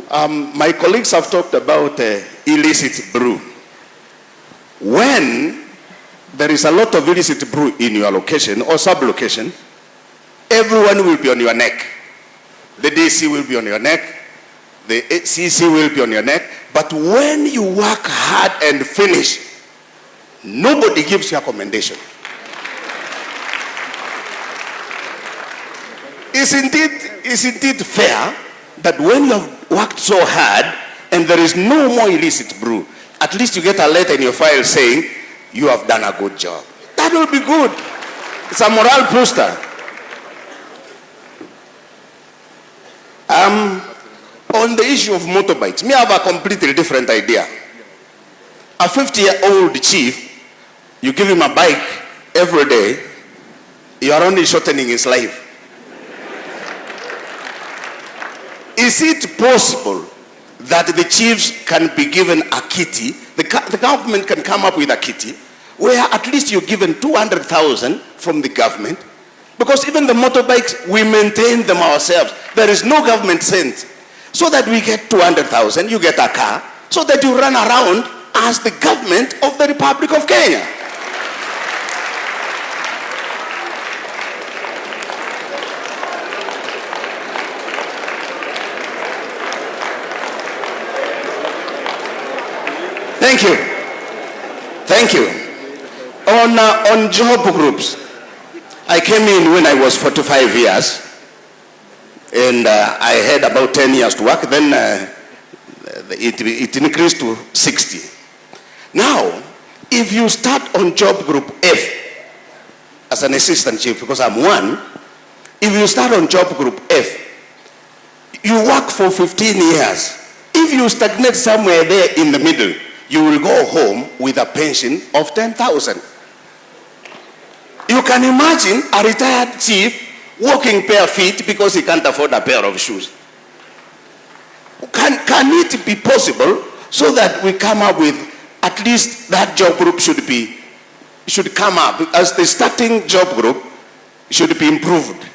My colleagues have talked about illicit brew. When there is a lot of illicit brew in your location or sub-location, everyone will be on your neck. The DC will be on your neck. The CC will be on your neck. But when you work hard and finish, nobody gives you a commendation. Isn't it fair that when you have worked so hard and there is no more illicit brew, at least you get a letter in your file saying you have done a good job? That will be good. It's a morale booster. On the issue of motorbikes, me have a completely different idea. A 50-year-old chief, you give him a bike every day, you are only shortening his life. Is it possible that the chiefs can be given a kitty, the government can come up with a kitty, where at least you're given 200,000 from the government? Because even the motorbikes, we maintain them ourselves. There is no government cent. So that we get 200,000, you get a car, so that you run around as the government of the Republic of Kenya. Thank you. Thank you. On job groups, I came in when I was 45 years, and I had about 10 years to work. Then it increased to 60. Now, if you start on job group F as an assistant chief, because I'm one, if you start on job group F, you work for 15 years. If you stagnate somewhere there in the middle, you will go home with a pension of 10,000. You can imagine a retired chief walking bare feet because he can't afford a pair of shoes. Can it be possible so that we come up with at least that job group should come up as the starting job group should be improved?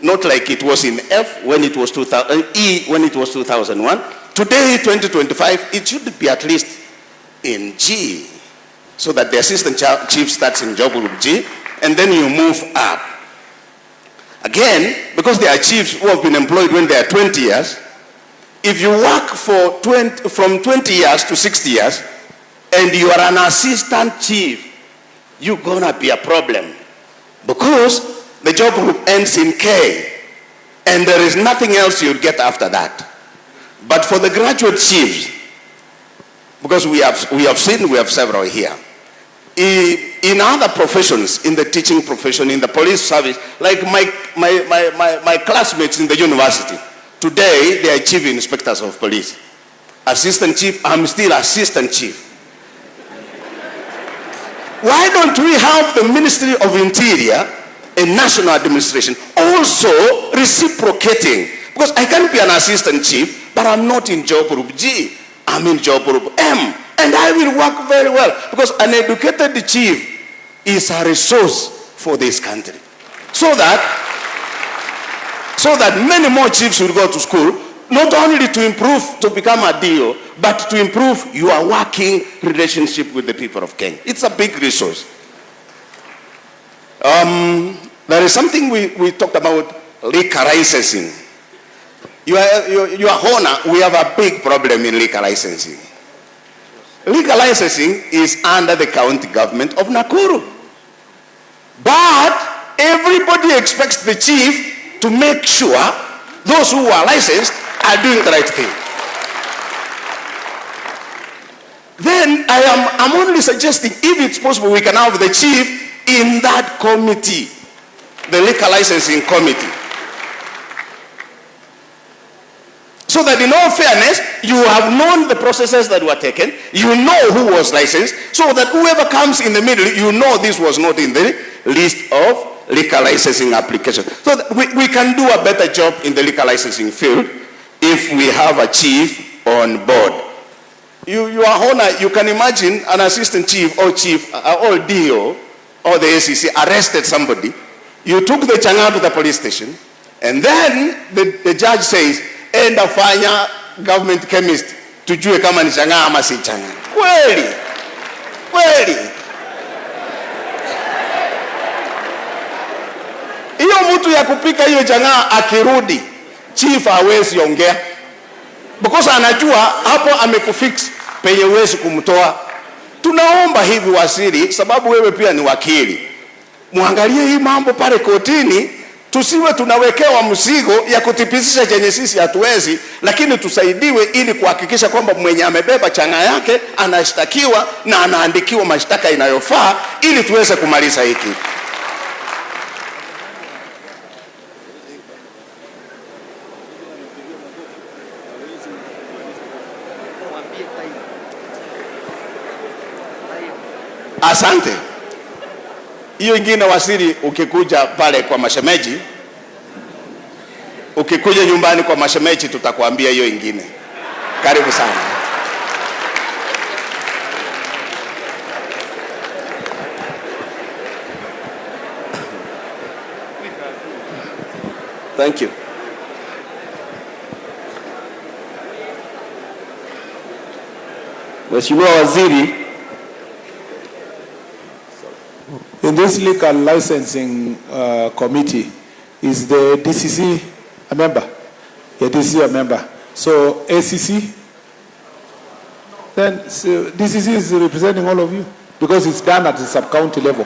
Not like it was in F when it was 2000, E when it was 2001. Today, 2025, it should be at least in G, so that the assistant chief starts in job group G, and then you move up. Again, because there are chiefs who have been employed when they are 20 years, if you work from 20 years to 60 years, and you are an assistant chief, you're gonna be a problem. Because the job group ends in K, and there is nothing else you'll get after that. But for the graduate chiefs, because we have several here, in other professions, in the teaching profession, in the police service, like my classmates in the university, today they are chief inspectors of police. Assistant chief, I'm still assistant chief. Why don't we have the Ministry of Interior and National Administration also reciprocating? Because I can be an assistant chief, but I'm not in job group G. I'm in job group M. And I will work very well, because an educated chief is a resource for this country. So that many more chiefs will go to school, not only to improve, to become a DO, but to improve your working relationship with the people of Kenya. It's a big resource. There is something we talked about, liquor licensing. Your Honor, we have a big problem in liquor licensing. Liquor licensing is under the county government of Nakuru. But everybody expects the chief to make sure those who are licensed are doing the right thing. Then I'm only suggesting, if it's possible, we can have the chief in that committee, the liquor licensing committee. So that in all fairness, you have known the processes that were taken, you know who was licensed, so that whoever comes in the middle, you know this was not in the list of liquor licensing applications. So that we can do a better job in the liquor licensing field if we have a chief on board. Your Honor, you can imagine an assistant chief or DO or the ACC arrested somebody. You took the changa to the police station, and then the judge says, enda fanya government chemist tujue kama ni chang'aa ama si chang'aa. Kweli kweli, hiyo mtu ya kupika hiyo chang'aa akirudi, chief hawezi ongea because anajua hapo amekufix penye uwezi kumtoa. Tunaomba hivi waziri, sababu wewe pia ni wakili, muangalie hii mambo pale kotini, tusiwe tunawekewa mzigo ya kutipisisha chenye sisi hatuwezi, lakini tusaidiwe ili kuhakikisha kwamba mwenye amebeba chang'aa yake anashtakiwa na anaandikiwa mashtaka inayofaa ili tuweze kumaliza hiki. Asante. Hiyo ingine waziri, ukikuja pale kwa mashemeji, ukikuja nyumbani kwa mashemeji tutakwambia hiyo ingine. Karibu sana. Thank you. Mheshimiwa Waziri, in this liquor licensing committee, is the DCC a member? Yeah, DCC a member. So ACC? Then so DCC is representing all of you because it's done at the sub-county level.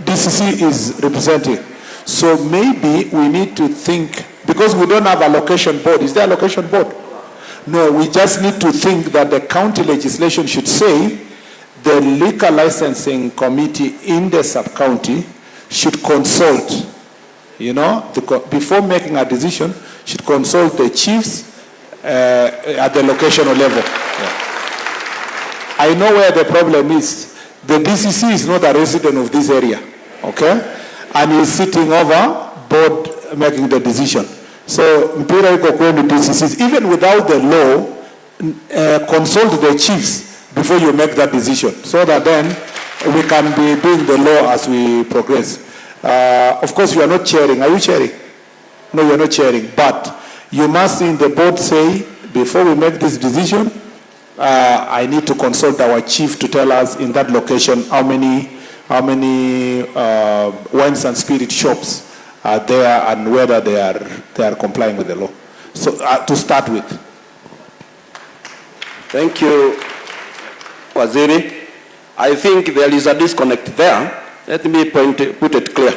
DCC is representing. So maybe we need to think, because we don't have a location board. Is there a location board? No, we just need to think that the county legislation should say the liquor licensing committee in the sub-county should consult, before making a decision, should consult the chiefs at the locational level. Yeah. I know where the problem is. The DCC is not a resident of this area, okay? And he's sitting over board making the decision. So, mpira iko kwenu DCCs, even without the law, consult the chiefs before you make that decision, so that then we can be doing the law as we progress. Of course, you are not chairing. Are you chairing? No, you are not chairing. But you must, in the board, say, before we make this decision, I need to consult our chief to tell us in that location how many wines and spirit shops are there and whether they are complying with the law. So to start with. Thank you, Waziri. I think there is a disconnect there. Let me put it clear.